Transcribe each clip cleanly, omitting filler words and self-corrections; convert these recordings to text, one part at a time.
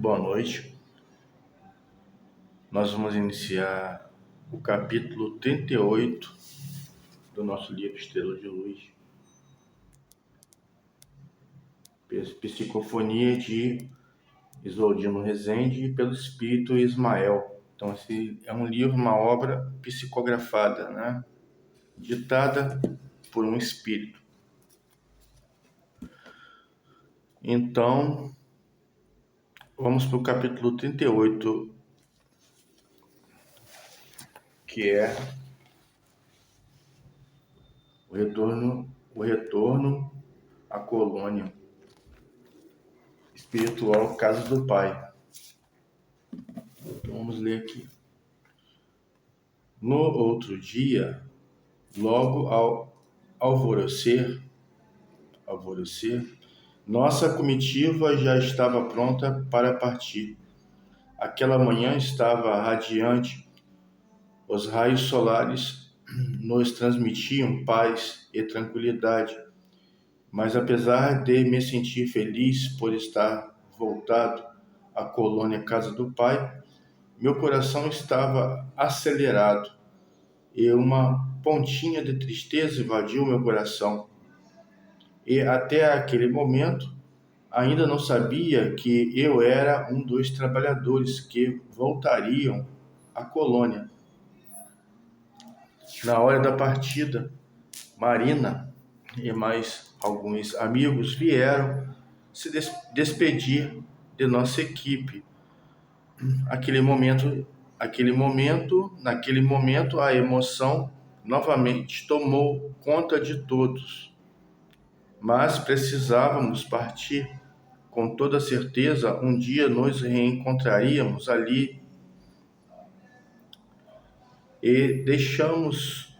boa noite. Nós vamos iniciar o capítulo 38 do nosso livro Estrela de Luz, Psicofonia de Isoldino Rezende pelo Espírito Ismael. Então, esse é um livro, uma obra psicografada, né? Ditada por um espírito. Então, vamos para o capítulo 38, que é o retorno à colônia espiritual Casa do Pai. Então, vamos ler aqui. No outro dia, logo ao alvorecer, nossa comitiva já estava pronta para partir. Aquela manhã estava radiante, os raios solares nos transmitiam paz e tranquilidade, mas apesar de me sentir feliz por estar voltado à colônia Casa do Pai, meu coração estava acelerado e uma pontinha de tristeza invadiu meu coração. E até aquele momento, ainda não sabia que eu era um dos trabalhadores que voltariam à colônia. Na hora da partida, Marina e mais alguns amigos vieram se despedir de nossa equipe. Naquele momento, a emoção novamente tomou conta de todos. Mas precisávamos partir. Com toda certeza, um dia nos reencontraríamos ali e deixamos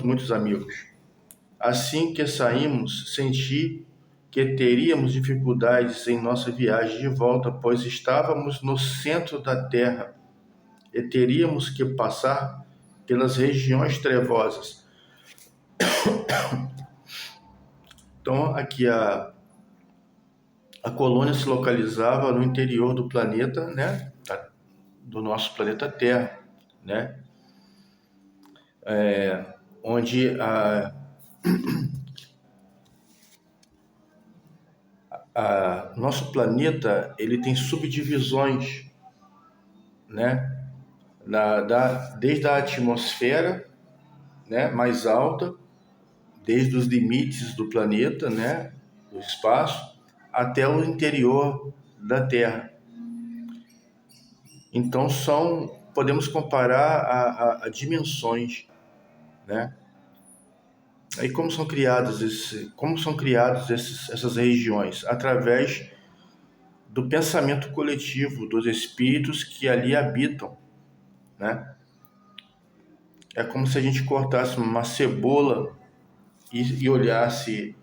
muitos amigos. Assim que saímos, senti que teríamos dificuldades em nossa viagem de volta, pois estávamos no centro da Terra e teríamos que passar pelas regiões trevosas. Então, aqui a colônia se localizava no interior do planeta, né? Do nosso planeta Terra, né? Onde nosso planeta ele tem subdivisões, né? Desde a atmosfera, né, mais alta, desde os limites do planeta, né, do espaço, até o interior da Terra. Então podemos comparar a dimensões, né? E como são criadas essas regiões? Através do pensamento coletivo dos espíritos que ali habitam, né? É como se a gente cortasse uma cebola e olhasse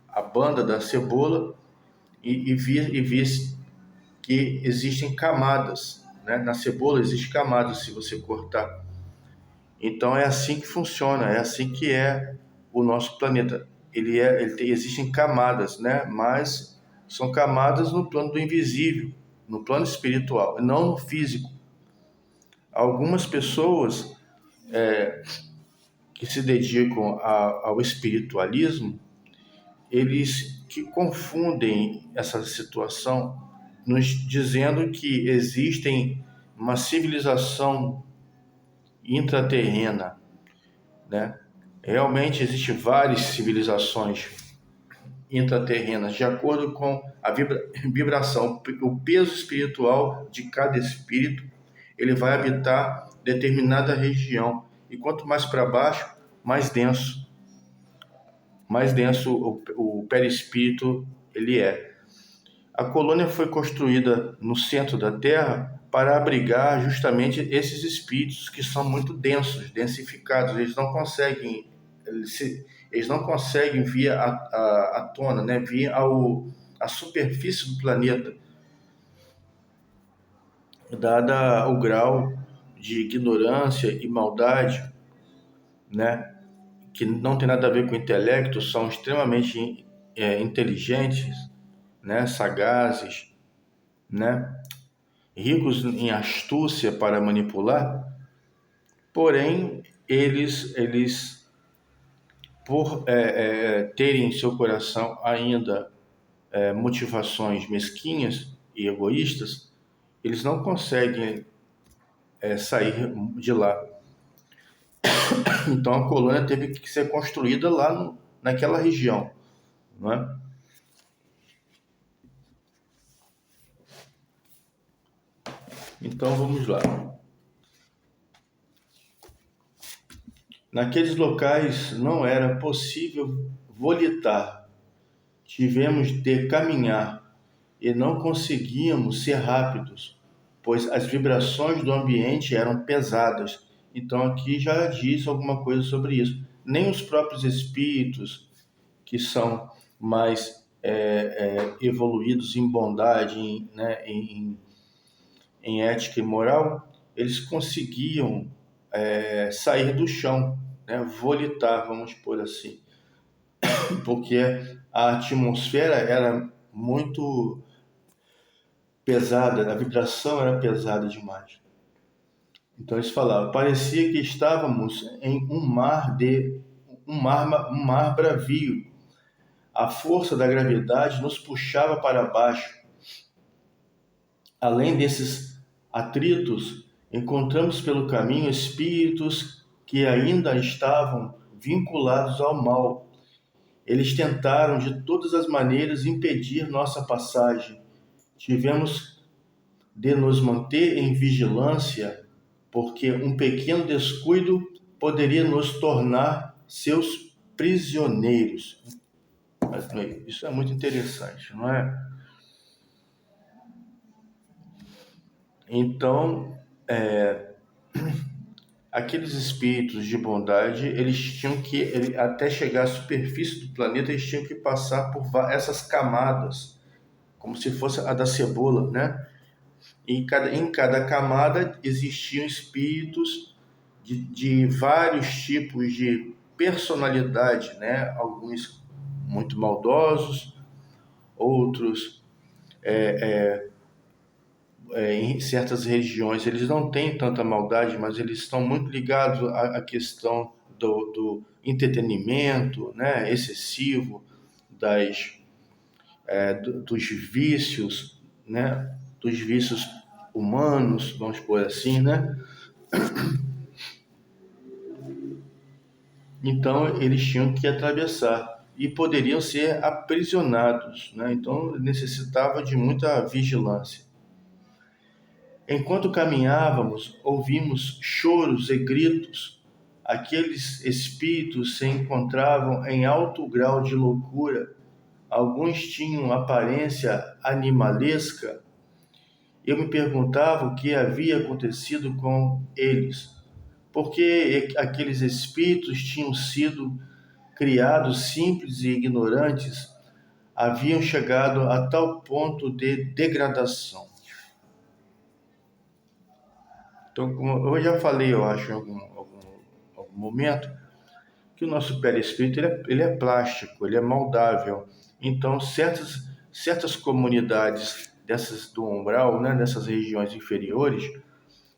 a banda da cebola e visse que existem camadas, né? Na cebola existem camadas se você cortar. Então é assim que funciona, é assim que é o nosso planeta. Existem camadas, né? Mas são camadas no plano do invisível, no plano espiritual, não no físico. Algumas pessoas que se dedicam ao espiritualismo, eles que confundem essa situação, nos dizendo que existem uma civilização intraterrena, né? Realmente existem várias civilizações intraterrenas, de acordo com a vibração, o peso espiritual de cada espírito, ele vai habitar determinada região. E quanto mais para baixo, mais denso o perispírito ele é. A colônia foi construída no centro da Terra para abrigar justamente esses espíritos que são muito densos, densificados. Eles não conseguem vir à tona, né? Vir à superfície do planeta, dada o grau de ignorância e maldade, né? Que não tem nada a ver com o intelecto, são extremamente inteligentes, né? Sagazes, né? ricos em astúcia para manipular, porém eles por terem em seu coração ainda motivações mesquinhas e egoístas, eles não conseguem sair de lá. Então a colônia teve que ser construída lá naquela região, não é? Então vamos lá. Naqueles locais não era possível volitar, tivemos de caminhar e não conseguíamos ser rápidos, pois as vibrações do ambiente eram pesadas. Então aqui já diz alguma coisa sobre isso. Nem os próprios espíritos, que são mais evoluídos em bondade, em ética e moral, eles conseguiam sair do chão, né? Volitar, vamos por assim, porque a atmosfera era muito pesada, a vibração era pesada demais. Então eles falavam, parecia que estávamos em um mar bravio. A força da gravidade nos puxava para baixo. Além desses atritos, encontramos pelo caminho espíritos que ainda estavam vinculados ao mal. Eles tentaram de todas as maneiras impedir nossa passagem. Tivemos de nos manter em vigilância, porque um pequeno descuido poderia nos tornar seus prisioneiros. Isso é muito interessante, não é? Então, aqueles espíritos de bondade, eles tinham que, até chegar à superfície do planeta, eles tinham que passar por essas camadas, como se fosse a da cebola, né? Em cada camada existiam espíritos de vários tipos de personalidade, né? Alguns muito maldosos, outros em certas regiões eles não têm tanta maldade, mas eles estão muito ligados à questão do entretenimento, né? Excessivo, dos vícios, né? Dos vícios humanos, vamos pôr assim, né? Então eles tinham que atravessar e poderiam ser aprisionados, né? Então necessitava de muita vigilância. Enquanto caminhávamos, ouvimos choros e gritos. Aqueles espíritos se encontravam em alto grau de loucura. Alguns tinham aparência animalesca. Eu me perguntava o que havia acontecido com eles. Porque aqueles espíritos tinham sido criados simples e ignorantes, haviam chegado a tal ponto de degradação. Então, como eu já falei, eu acho, em algum momento, que o nosso perispírito ele é plástico, ele é moldável. Então, certas comunidades dessas do umbral, né, dessas regiões inferiores,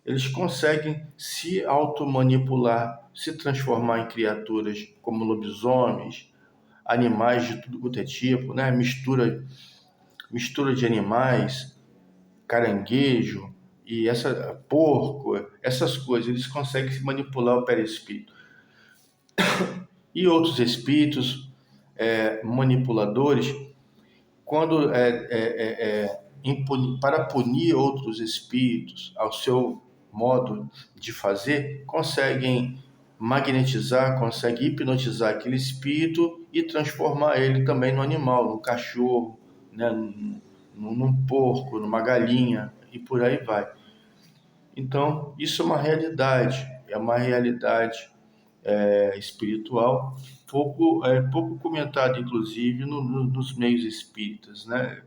eles conseguem se automanipular, se transformar em criaturas como lobisomens, animais de tudo quanto é tipo, né, mistura de animais, caranguejo e porco, essas coisas, eles conseguem se manipular o perispírito. E outros espíritos manipuladores, quando para punir outros espíritos ao seu modo de fazer, conseguem magnetizar, conseguem hipnotizar aquele espírito e transformar ele também no animal, no cachorro, né, num porco, numa galinha e por aí vai. Então, isso é uma realidade espiritual, pouco comentado, inclusive, nos meios espíritas, né?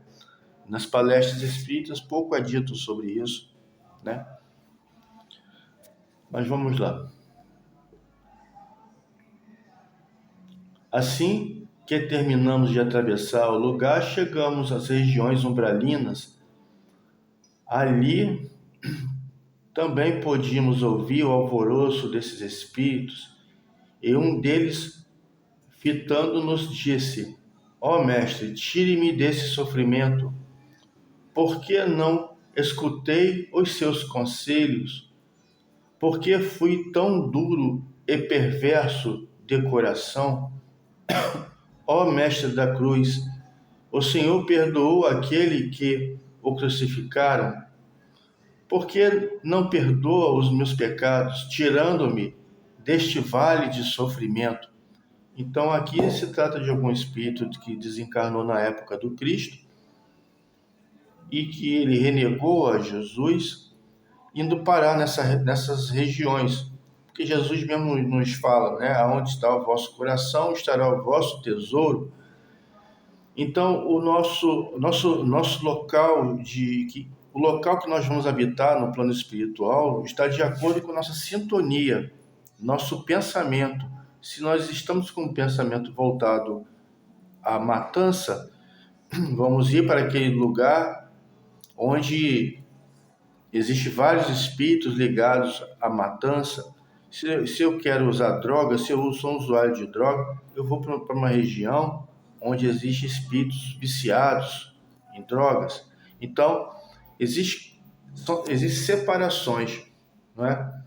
Nas palestras espíritas, pouco é dito sobre isso, né? Mas vamos lá. Assim que terminamos de atravessar o lugar, chegamos às regiões umbralinas. Ali também podíamos ouvir o alvoroço desses espíritos, e um deles, fitando-nos, disse: Ó mestre, tire-me desse sofrimento. Por que não escutei os seus conselhos? Por que fui tão duro e perverso de coração? Ó mestre da cruz, o Senhor perdoou aquele que o crucificaram? Por que não perdoa os meus pecados, tirando-me deste vale de sofrimento? Então aqui se trata de algum espírito que desencarnou na época do Cristo e que ele renegou a Jesus, indo parar nessas regiões. Porque Jesus mesmo nos fala, né? Aonde está o vosso coração, estará o vosso tesouro. Então, o nosso local o local que nós vamos habitar no plano espiritual está de acordo com nossa sintonia, nosso pensamento. Se nós estamos com um pensamento voltado à matança, vamos ir para aquele lugar onde existem vários espíritos ligados à matança. Se eu quero usar droga, se eu sou um usuário de droga, eu vou para uma região onde existem espíritos viciados em drogas. Então, existem separações, não é?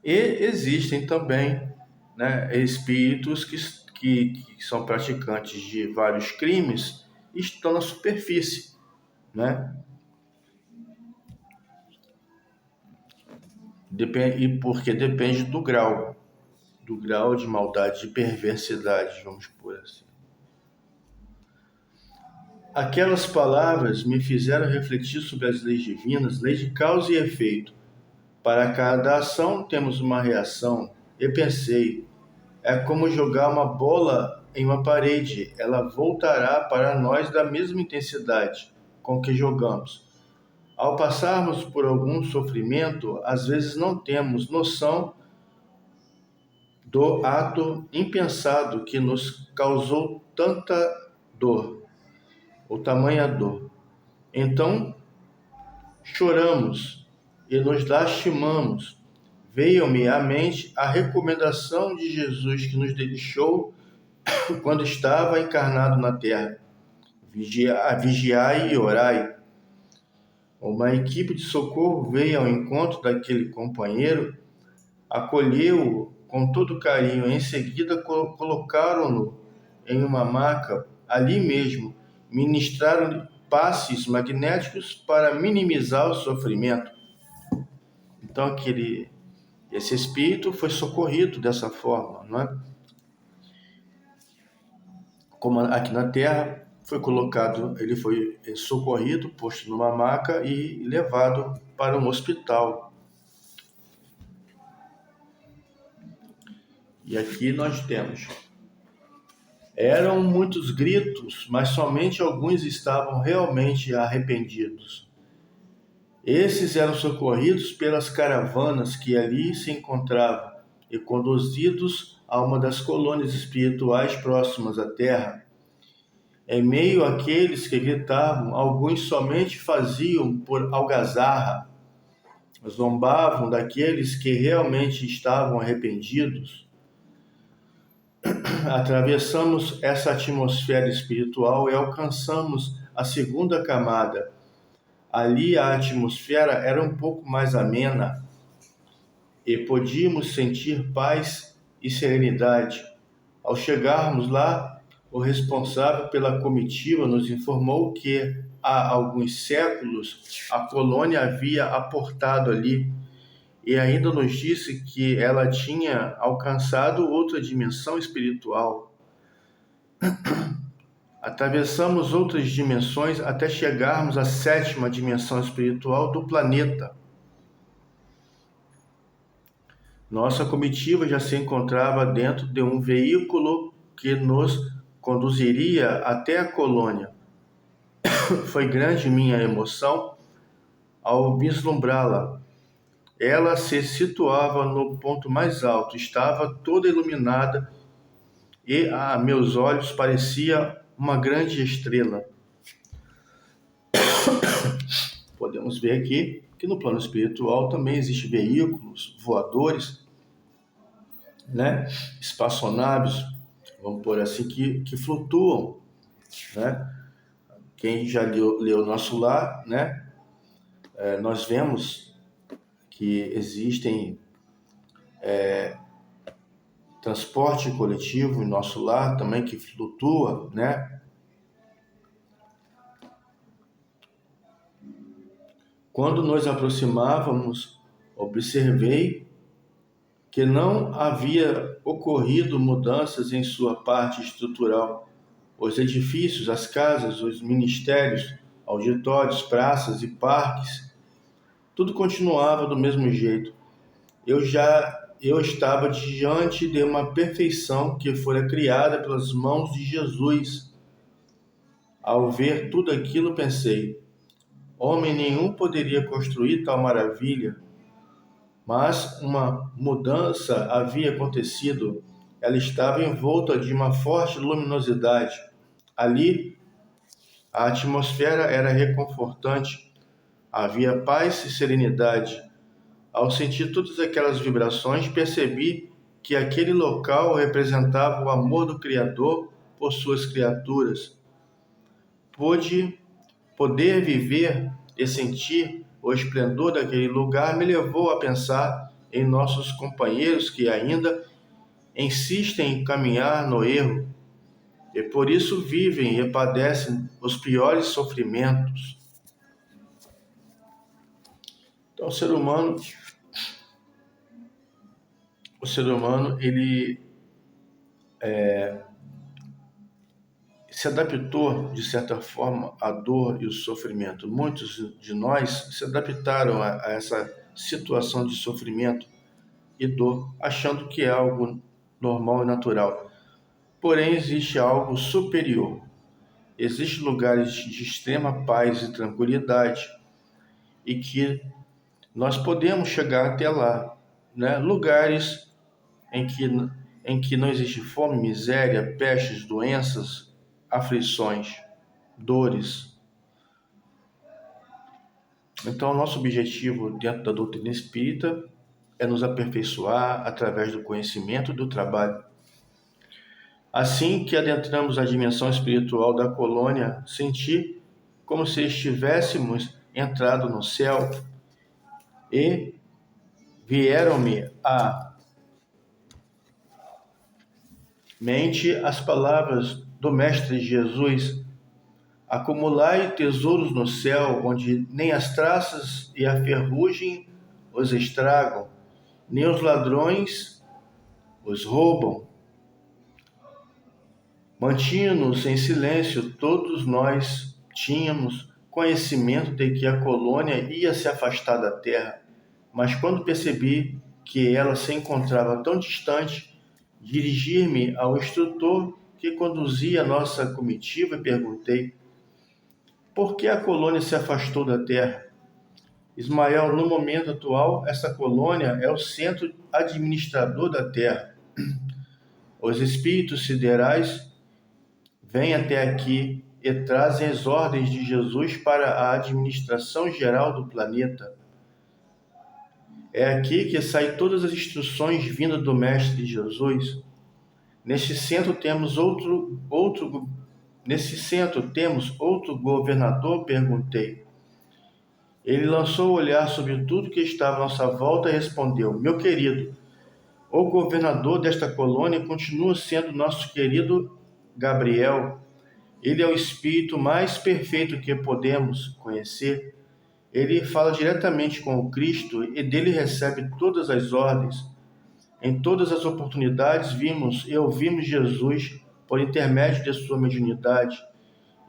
E existem também, né, espíritos que são praticantes de vários crimes e estão na superfície, né? Porque depende do grau de maldade, de perversidade, vamos por assim. Aquelas palavras me fizeram refletir sobre as leis divinas, leis de causa e efeito. Para cada ação temos uma reação. E pensei, é como jogar uma bola em uma parede, ela voltará para nós da mesma intensidade com que jogamos. Ao passarmos por algum sofrimento, às vezes não temos noção do ato impensado que nos causou tanta dor, ou tamanha dor. Então, choramos e nos lastimamos. Veio-me à mente a recomendação de Jesus que nos deixou quando estava encarnado na terra. Vigiai e orai. Uma equipe de socorro veio ao encontro daquele companheiro, acolheu-o com todo carinho. Em seguida, colocaram-no em uma maca, ali mesmo, ministraram-lhe passes magnéticos para minimizar o sofrimento. Então, esse espírito foi socorrido dessa forma, não é? Como aqui na Terra, ele foi socorrido, posto numa maca e levado para um hospital. E aqui nós temos: eram muitos gritos, mas somente alguns estavam realmente arrependidos. Esses eram socorridos pelas caravanas que ali se encontravam e conduzidos a uma das colônias espirituais próximas à Terra. Em meio àqueles que gritavam, alguns somente faziam por algazarra, zombavam daqueles que realmente estavam arrependidos. Atravessamos essa atmosfera espiritual e alcançamos a segunda camada. Ali a atmosfera era um pouco mais amena e podíamos sentir paz e serenidade. Ao chegarmos lá, o responsável pela comitiva nos informou que há alguns séculos a colônia havia aportado ali e ainda nos disse que ela tinha alcançado outra dimensão espiritual. Atravessamos outras dimensões até chegarmos à sétima dimensão espiritual do planeta. Nossa comitiva já se encontrava dentro de um veículo que nos conduziria até a colônia. Foi grande minha emoção ao vislumbrá-la. Ela se situava no ponto mais alto, estava toda iluminada e a meus olhos parecia uma grande estrela. podemos ver aqui que no plano espiritual também existem veículos voadores, né? Espaçonaves, vamos por assim, que flutuam, né? Quem já leu Nosso Lar, né? Nós vemos que existem transporte coletivo em Nosso Lar também que flutua, né? Quando nos aproximávamos, observei que não havia ocorrido mudanças em sua parte estrutural. Os edifícios, as casas, os ministérios, auditórios, praças e parques, tudo continuava do mesmo jeito. Eu estava diante de uma perfeição que fora criada pelas mãos de Jesus. Ao ver tudo aquilo, pensei: homem nenhum poderia construir tal maravilha. Mas uma mudança havia acontecido. Ela estava envolta de uma forte luminosidade. Ali, a atmosfera era reconfortante. Havia paz e serenidade. Ao sentir todas aquelas vibrações, percebi que aquele local representava o amor do Criador por suas criaturas. Poder viver e sentir o esplendor daquele lugar me levou a pensar em nossos companheiros que ainda insistem em caminhar no erro e por isso vivem e padecem os piores sofrimentos. Então, o ser humano, ele se adaptou, de certa forma, à dor e ao sofrimento. Muitos de nós se adaptaram a essa situação de sofrimento e dor, achando que é algo normal e natural. Porém, existe algo superior. Existem lugares de extrema paz e tranquilidade e que nós podemos chegar até lá, né? Lugares em que não existe fome, miséria, pestes, doenças, aflições, dores. Então, nosso objetivo dentro da doutrina espírita é nos aperfeiçoar através do conhecimento e do trabalho. Assim que adentramos a dimensão espiritual da colônia, senti como se estivéssemos entrado no céu e vieram-me à mente as palavras do Mestre Jesus: acumulai tesouros no céu, onde nem as traças e a ferrugem os estragam, nem os ladrões os roubam. Mantinha-nos em silêncio, todos nós tínhamos conhecimento de que a colônia ia se afastar da terra, mas quando percebi que ela se encontrava tão distante, dirigi-me ao instrutor que conduzia a nossa comitiva e perguntei: por que a colônia se afastou da terra? Ismael, no momento atual, essa colônia é o centro administrador da terra. Os espíritos siderais vêm até aqui e trazem as ordens de Jesus para a administração geral do planeta. É aqui que saem todas as instruções vindas do Mestre Jesus. Neste centro temos outro governador? Perguntei. Ele lançou o olhar sobre tudo que estava à nossa volta e respondeu: meu querido, o governador desta colônia continua sendo nosso querido Gabriel. Ele é o espírito mais perfeito que podemos conhecer. Ele fala diretamente com o Cristo e dele recebe todas as ordens. Em todas as oportunidades vimos e ouvimos Jesus por intermédio de sua mediunidade.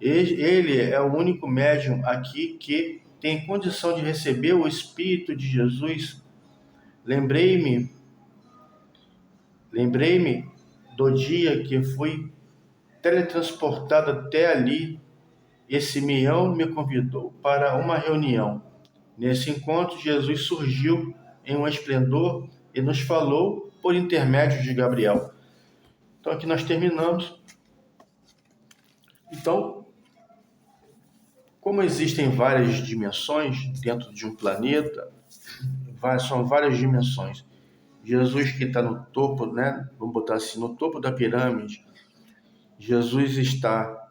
Ele é o único médium aqui que tem condição de receber o Espírito de Jesus. Lembrei-me do dia que fui teletransportado até ali e Simeão me convidou para uma reunião. Nesse encontro, Jesus surgiu em um esplendor e nos falou por intermédio de Gabriel. Então, aqui nós terminamos. Então, Como existem várias dimensões dentro de um planeta, são várias dimensões. Jesus que está no topo, né? Vamos botar assim, no topo da pirâmide. Jesus está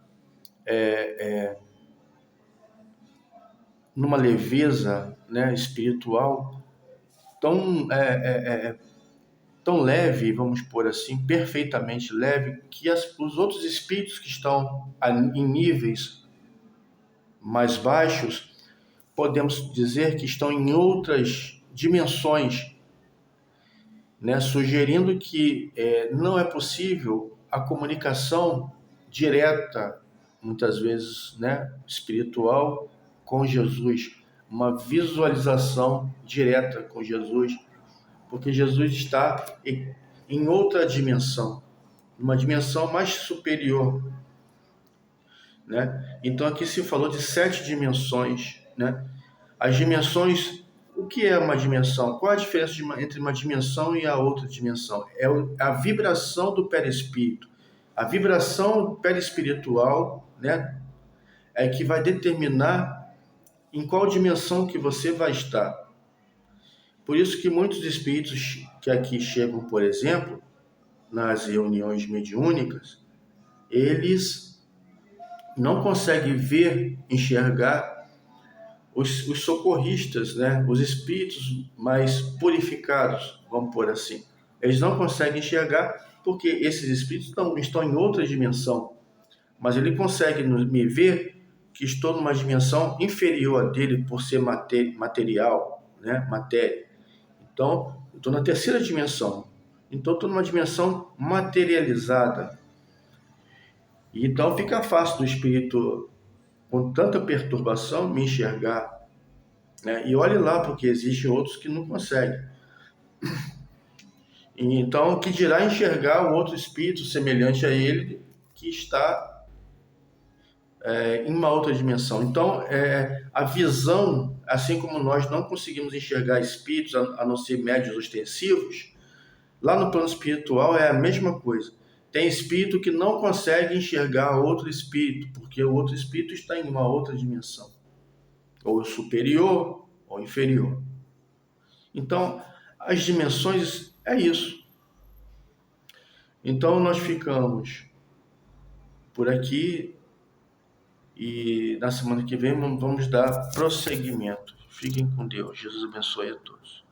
numa leveza, né, espiritual tão, tão leve, vamos pôr assim, perfeitamente leve, que os outros espíritos que estão em níveis mais baixos, podemos dizer que estão em outras dimensões, né, sugerindo que não é possível a comunicação direta, muitas vezes, né, espiritual, com Jesus, uma visualização direta com Jesus, porque Jesus está em outra dimensão, uma dimensão mais superior, né? Então aqui se falou de 7 dimensões, né? As dimensões, o que é uma dimensão? Qual a diferença entre uma dimensão e a outra dimensão? É a vibração do perispírito. A vibração perispiritual, né, é que vai determinar em qual dimensão que você vai estar. Por isso que muitos espíritos que aqui chegam, por exemplo, nas reuniões mediúnicas, eles não conseguem ver, enxergar os socorristas, né? Os espíritos mais purificados, vamos pôr assim. Eles não conseguem enxergar porque esses espíritos estão em outra dimensão, mas ele consegue me ver que estou numa dimensão inferior a dele por ser material, né? Matéria. Então, eu estou na terceira dimensão. Então, estou numa dimensão materializada. E então fica fácil do espírito, com tanta perturbação, me enxergar, né? E olhe lá, porque existem outros que não conseguem. E então, que dirá enxergar um outro espírito semelhante a ele que está em uma outra dimensão. Então, a visão, assim como nós não conseguimos enxergar espíritos, a não ser médios ostensivos, lá no plano espiritual é a mesma coisa. Tem espírito que não consegue enxergar outro espírito, porque o outro espírito está em uma outra dimensão, ou superior ou inferior. Então, as dimensões é isso. Então, nós ficamos por aqui e na semana que vem vamos dar prosseguimento. Fiquem com Deus. Jesus abençoe a todos.